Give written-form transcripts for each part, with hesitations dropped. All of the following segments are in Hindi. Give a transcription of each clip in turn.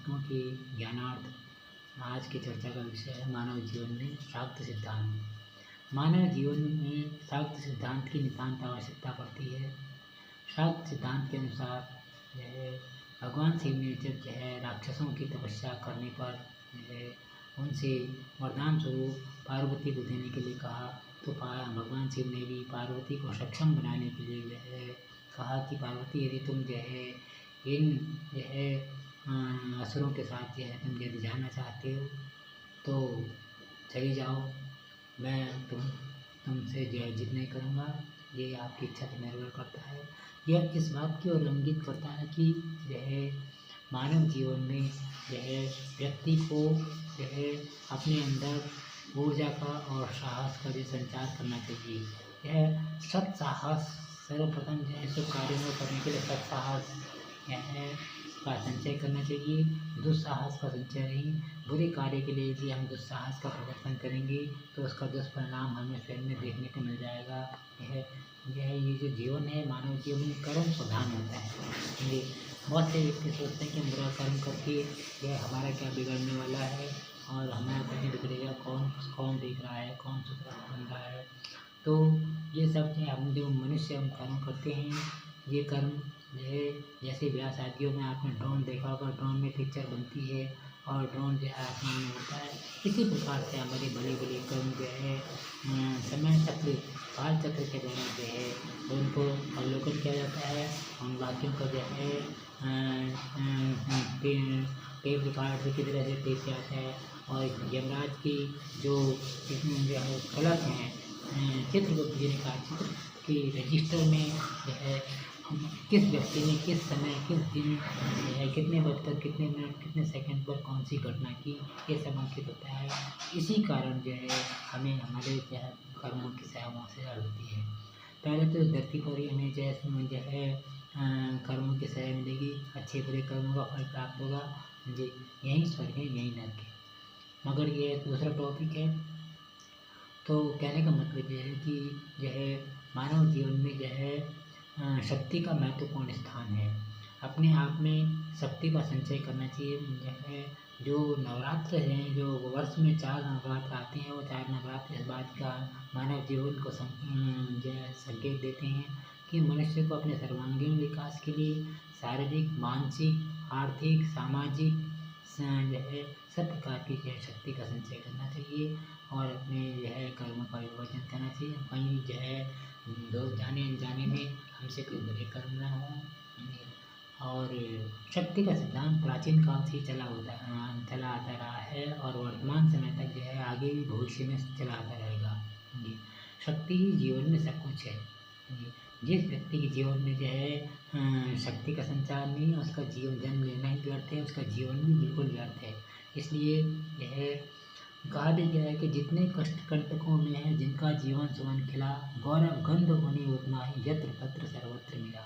पुस्तकों के ज्ञानार्थ आज की चर्चा का विषय है मानव जीवन में शाक्त सिद्धांत। मानव जीवन में शाक्त सिद्धांत की नितांत आवश्यकता पड़ती है। शाक्त सिद्धांत के अनुसार भगवान शिव ने जब राक्षसों की तपस्या करने पर उनसे वरदान स्वरूप पार्वती को देने के लिए कहा, तो भगवान शिव ने भी पार्वती को सक्षम बनाने के लिए कहा कि पार्वती यदि तुम इन असुरों के साथ तुम यदि जाना चाहते हो तो चली जाओ, मैं तुमसे जिद नहीं करूँगा। ये आपकी इच्छा पर निर्भर करता है। यह इस बात की ओर इंगित करता है कि मानव जीवन में व्यक्ति को अपने अंदर ऊर्जा का और साहस का संचार करना चाहिए। यह सत्साहस सर्वप्रथम शुभ कार्यों करने के लिए सत्साहस का संचय करना चाहिए। दुस्साहस का संचय नहीं। बुरे कार्य के लिए यदि हम दुस्साहस का प्रदर्शन करेंगे तो उसका दुष्परिणाम हमें स्वयं में देखने को मिल जाएगा। ये जो जीवन है मानव जीवन में कर्म प्रधान होता है। बहुत से व्यक्ति सोचते हैं कि बुरा कर्म करके यह हमारा क्या बिगड़ने वाला है और हमारा कहीं बिगड़ेगा, कौन देख रहा है, कौन सुधरा बन रहा है। तो ये सब हम जो मनुष्य हम कर्म करते हैं, ये कर्म जैसे ब्याह शादियों में आपने ड्रोन देखा होगा, ड्रोन में पिक्चर बनती है और ड्रोन आसमान में होता है। इसी प्रकार से हमारे बड़े बड़े कर्म समय चक्र काल चक्र के दौरान उनको अवलोकन किया जाता है। उन वाक्यों का टेप रिकॉर्ड की तरह से टेप किया जाता है और यमराज की जो फलक हैं, चित्रगुप्त जी ने कहा चित्र के रजिस्टर में किस व्यक्ति ने किस समय किस दिन कितने बजकर कितने मिनट कितने सेकंड पर कौन सी घटना की, ये सब अंकित होता है। इसी कारण हमें हमारे कर्मों की सहायता से होती है। पहले तो धरती पर ही हमें कर्मों की सहायता मिलेगी, अच्छे बुरे कर्मों का फल प्राप्त होगा। यही स्वर्ग है, यही नरक है। मगर ये दूसरा टॉपिक है। तो कहने का मतलब ये है कि मानव जीवन में शक्ति का महत्वपूर्ण स्थान है। अपने आप में शक्ति का संचय करना चाहिए। जो नवरात्र हैं, जो वर्ष में 4 नवरात्र आते हैं, वो 4 नवरात्र इस बात का मानव जीवन को संकेत देते हैं कि मनुष्य को अपने सर्वांगीण विकास के लिए शारीरिक, मानसिक, आर्थिक, सामाजिक सब प्रकार की शक्ति का संचय करना चाहिए और अपने कर्म का विभाजन करना चाहिए। कहीं लोग जाने अनजाने में हमसे कोई बुरे कर्म ना हो। और शक्ति का सिद्धांत प्राचीन काल से चला आता रहा है और वर्तमान समय तक आगे भी भविष्य में चला आता रहेगा। शक्ति ही जीवन में सब कुछ है। जिस व्यक्ति के जीवन में शक्ति का संचार नहीं है, उसका जीवन जन्म लेना ही व्यर्थ है, उसका जीवन भी बिल्कुल व्यर्थ है। इसलिए कहा भी गया है कि जितने कष्ट कंटकों में है जिनका जीवन सुवन खिला, गौरव गंध होने उतना ही यत्र तत्र सर्वत्र मिला।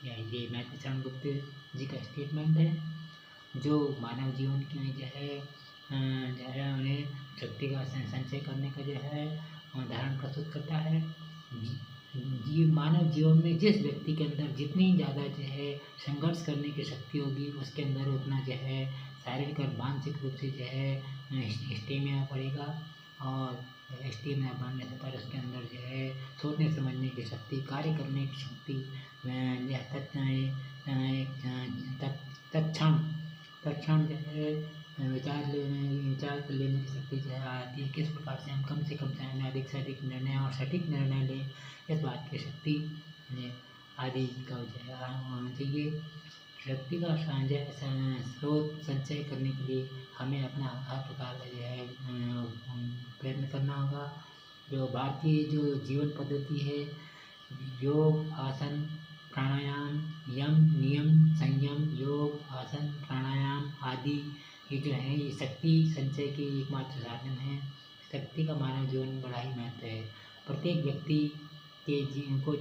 ये मैत्रेयी गुप्त जी का स्टेटमेंट है, जो मानव जीवन की उन्हें शक्ति का संचय करने का उदाहरण प्रस्तुत करता है। मानव जीवन में जिस व्यक्ति के अंदर जितनी ज़्यादा संघर्ष करने की शक्ति होगी, उसके अंदर उतना शारीरिक और मानसिक रूप से स्टेमिना बढ़ेगा और स्टेमिना बढ़ने से पर उसके अंदर सोचने समझने की शक्ति, कार्य करने की शक्ति, तत्क्षण विचार लेने की शक्ति आती है। किस प्रकार से हम कम से कम समय में अधिक से अधिक निर्णय और सटीक निर्णय लें, इस बात की शक्ति आदि का होना चाहिए। शक्ति का स्रोत संचय करने के लिए हमें अपना हर प्रकार का प्रयत्न करना होगा। जो भारतीय जो जीवन पद्धति है, योग, आसन, प्राणायाम, यम, नियम, संयम, योग, आसन, प्राणायाम आदि ये शक्ति संचय के एकमात्र साधन है। शक्ति का मानव जीवन में बड़ा ही महत्व है। प्रत्येक व्यक्ति के जीवन को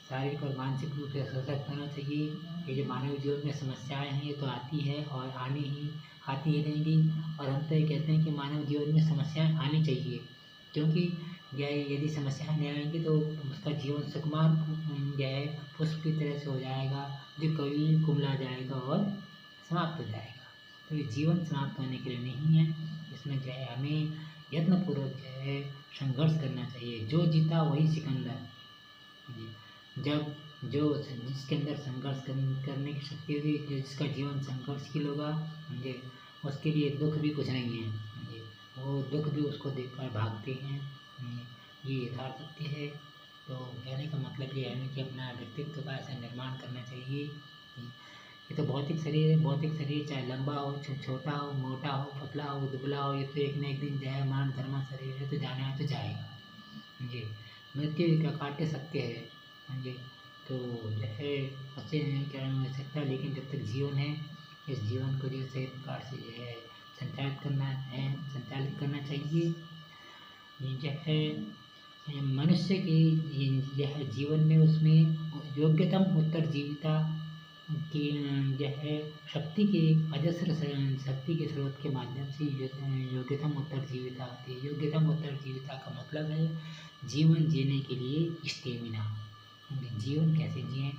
शारीरिक और मानसिक रूप से सशक्त होना चाहिए। ये जो मानव जीवन में समस्याएं हैं ये तो आती है और आती ही रहेंगी। और हम तो ये कहते हैं कि मानव जीवन में समस्याएं आनी चाहिए, क्योंकि यदि समस्याएं नहीं आएंगी तो उसका जीवन सुकुमार पुष्प की तरह से हो जाएगा, जो कभी कुमला जाएगा और समाप्त हो जाएगा। तो ये जीवन समाप्त होने के लिए नहीं है। इसमें जो है हमें यत्नपूर्वक जो है संघर्ष करना चाहिए। जो जीता वही सिकंदर। जी, जब जो जिसके अंदर संघर्ष करने की शक्ति होगी, जिसका जीवन संघर्षशील होगा, समझे, उसके लिए दुख भी कुछ नहीं है। समझे, वो दुख भी उसको देखकर भागते हैं। ये यथार्थ सत्य है। तो कहने का मतलब ये है कि अपना व्यक्तित्व का ऐसा निर्माण करना चाहिए। ये तो भौतिक शरीर है। भौतिक शरीर चाहे लंबा हो, छोटा हो, मोटा हो, पतला हो, दुबला हो, ये तो एक न एक दिन जाए। मान धर्मा शरीर है, तो जाना है तो जाएगा। समझे, मृत्यु एक अकाट्य सत्य है। समझे, तो जो है अच्छे क्या हो सकता है, लेकिन जब तक जीवन है, इस जीवन को जो सही प्रकार से जो है संचालित करना चाहिए। ये जो है मनुष्य की यह जीवन में उसमें योग्यतम उत्तरजीविता की जो है शक्ति के अजस्र शक्ति के स्रोत के माध्यम से योग्यतम उत्तरजीविता होती है। योग्यतम उत्तरजीविता का मतलब है जीवन जीने के लिए स्टेमिना। जीवन कैसे जिए?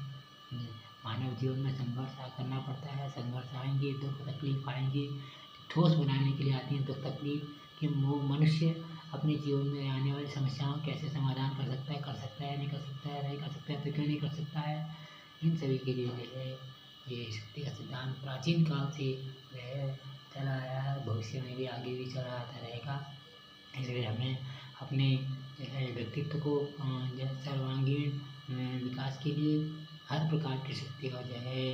मानव जीवन में संघर्ष करना पड़ता है। संघर्ष आएंगे, दुख तकलीफ आएंगे, ठोस बनाने के लिए आती है दुख तकलीफ कि वो मनुष्य अपने जीवन में आने वाली समस्याओं कैसे समाधान कर सकता है, नहीं कर सकता है, नहीं कर सकता है तो क्यों नहीं कर सकता है। इन सभी के लिए जो है ये शक्ति का सिद्धांत प्राचीन काल से जो है चला आया है, भविष्य में भी आगे भी चला आता रहेगा। इसलिए हमें अपने जो है व्यक्तित्व को जो है सर्वांगीण विकास के लिए हर प्रकार की शक्ति का जो है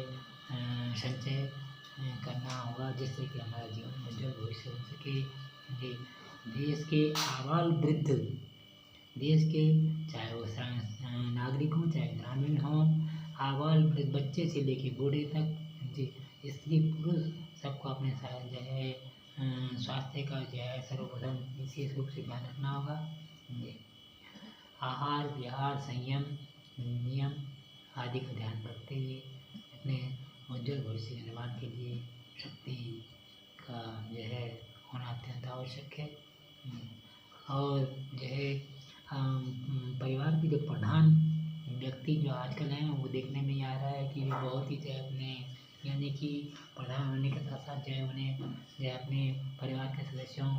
संचय करना होगा, जिससे कि हमारा जीवन उज्जवल भविष्य हो सके। देश के आबाल वृद्ध, देश के चाहे वो नागरिक हों चाहे ग्रामीण हों, आबाल वृद्ध बच्चे से लेके बूढ़े तक, जी, स्त्री पुरुष सबको अपने साथ जो है स्वास्थ्य का जो है सर्वप्रथम विशेष रूप से ध्यान रखना होगा। आहार विहार संयम नियम आदि का ध्यान रखते हुए अपने उज्ज्वल भविष्य के निर्माण के लिए शक्ति का जो है होना अत्यंत आवश्यक है। और जो है परिवार के जो प्रधान व्यक्ति जो आजकल हैं वो देखने में आ रहा है कि वे बहुत ही जो है अपने यानी कि प्रधान होने के साथ साथ जो है उन्हें जो है अपने परिवार के सदस्यों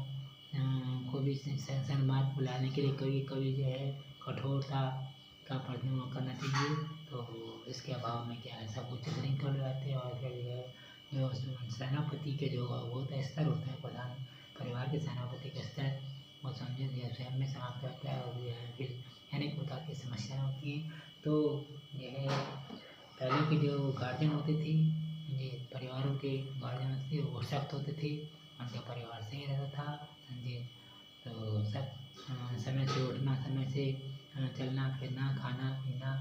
को भी सम्मान बुलाने के लिए कभी कभी जो है कठोरता का प्रदर्शन करना चाहिए। तो इसके अभाव में क्या है सब उचित नहीं कर जाते और फिर जो सेनापति के जो वो स्तर होता है प्रधान परिवार के सेनापति का स्तर वो समझे स्वयं में समाप्त रहता है और फिर अनेक प्रकार की समस्याएं होती हैं। तो यह पहले के जो गार्जियन होते थे, ये परिवारों के गार्जियन होते थे, वो सख्त होते थे, उनका परिवार सही रहता था। समझे, तो सब समय से उठना, समय से चलना फिरना, खाना पीना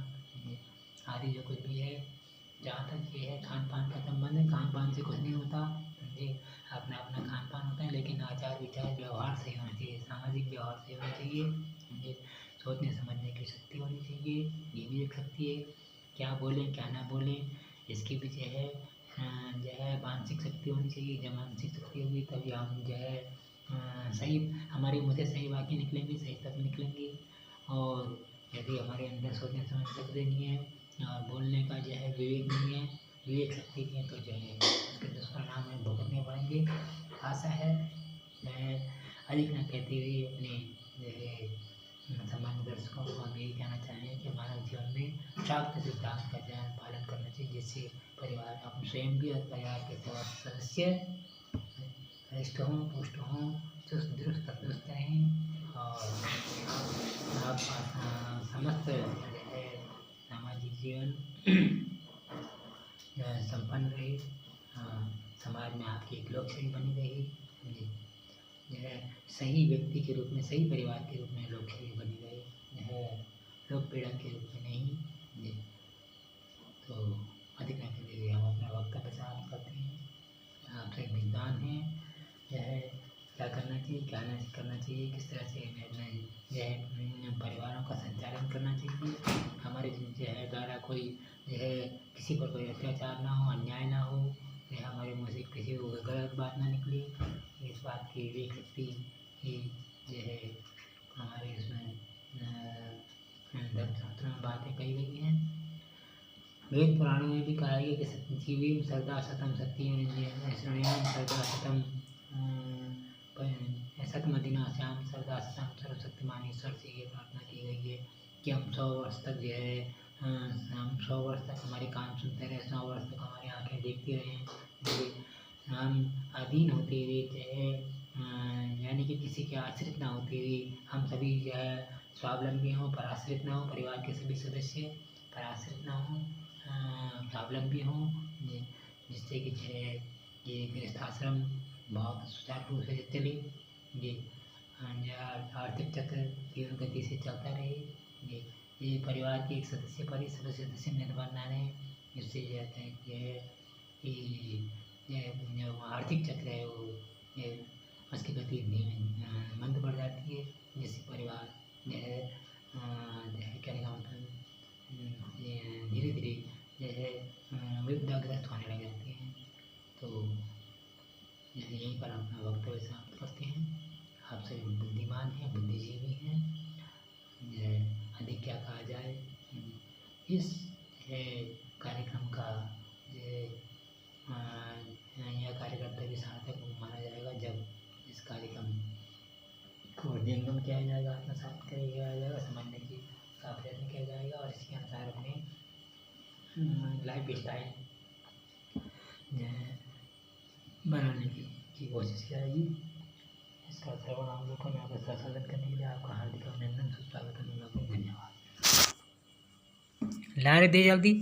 आदि जो कुछ भी है, जहाँ तक ये है खान पान का संबंध है, खान पान से कुछ नहीं होता। समझे, अपना अपना खान पान होता है, लेकिन आचार विचार व्यवहार सही होना चाहिए, सामाजिक व्यवहार सही होना चाहिए। समझे, सोचने समझने की शक्ति होनी चाहिए, ये भी एक शक्ति है। क्या बोलें क्या ना बोलें इसकी भी जो है मानसिक शक्ति होनी चाहिए। जब मानसिक शक्ति होगी तभी हम जो है सही हमारे मुँह से सही वाक्य निकलेंगे, सही शब्द निकलेंगे। और यदि हमारे अंदर सोचने समझने की शक्ति नहीं है और बोलने का जो है विवेक नहीं है, विवेक शक्ति नहीं है, तो जो है उसके दुष्परिणाम हमें भुगतने पड़ेंगे। आशा है मैं अधिक न कहते हुए अपने जो है सामान्य दर्शकों को हम यही कहना चाहेंगे कि मानव जीवन में शाक्त सिद्धांत का जो पालन करना चाहिए, जिससे परिवार हम स्वयं भी और परिवार के सदस्य हृष्ट हों, पुष्ट हों, चुस्त दुरुस्त तंदुरुस्त रहें और आप समस्त जो है सामाजिक जीवन संपन्न रहे, समाज में आपकी एक लोकशाही बनी रही, जो है सही व्यक्ति के रूप में, सही परिवार के रूप में लोकशाही बनी रहे, जो है लोक पीड़क के रूप में नहीं। जी, तो अधिक न करिए, हम अपना वक्तव्य समाप्त करते हैं। आपसे विद्वान हैं, जो है क्या करना चाहिए, क्या नहीं करना चाहिए, किस तरह से अपने जो है परिवारों का संचालन करना चाहिए, हमारे जो है द्वारा कोई जो है किसी पर कोई अत्याचार ना हो, अन्याय ना हो, जो हमारे मुँह से किसी को गलत बात ना निकले, इस बात की विवेक शक्ति ही जो है हमारे इसमें धर्मशास्त्रों में बातें कही गई हैं। वेद पुराणों में भी कहा है कि जीवीम सर्दा शतम सत्यम श्रेयाम सर्दा सम सतमदिना श्याम सरदास श्याम सर्वशक्तिमान ईश्वर से ये प्रार्थना की गई है कि हम 100 वर्ष तक जो है हम 100 वर्ष तक हमारे कान सुनते रहे, 100 वर्ष तक हमारी आँखें देखती रहें, हम अधीन होते हुए चाहे यानी कि किसी के आश्रित ना होते हुए हम सभी जो है स्वावलंबी हों, पराश्रित ना हो, परिवार के सभी सदस्य पराश्रित ना हों, स्वावलंबी हों, जिससे कि जो है ये गृहस्थाश्रम बहुत सुचारू रूप से चले, ये आर्थिक चक्र तीव्र गति से चलता रहे, ये परिवार के एक सदस्य पर ही सदस्य निर्भर न रहे, जिससे जो है कि जो आर्थिक चक्र है वो उसकी गति मंद बढ़ जाती है, जिससे परिवार जो है कहने का मतलब धीरे धीरे जो है विपदाग्रस्त होने लग जाते हैं। तो यहीं पर अपना वक्तव्य समाप्त करते हैं। आप सभी बुद्धिमान हैं, बुद्धिजीवी हैं, अधिक क्या कहा जाए। इस कार्यक्रम का यह कार्यक्रम तभी सार्थक माना जाएगा जब इस कार्यक्रम को हृदयंगम किया जाएगा, आत्मसात किया जाएगा, समझने की का प्रयत्न किया जाएगा और इसके अनुसार अपने लाइफ स्टाइल बनाने की कोशिश की जाएगी। इसका श्रवण अवलोकन और संसाधन करने के लिए आपका हार्दिक अभिनंदन, सुस्वागत, धन्यवाद। ला रे दे जल्दी।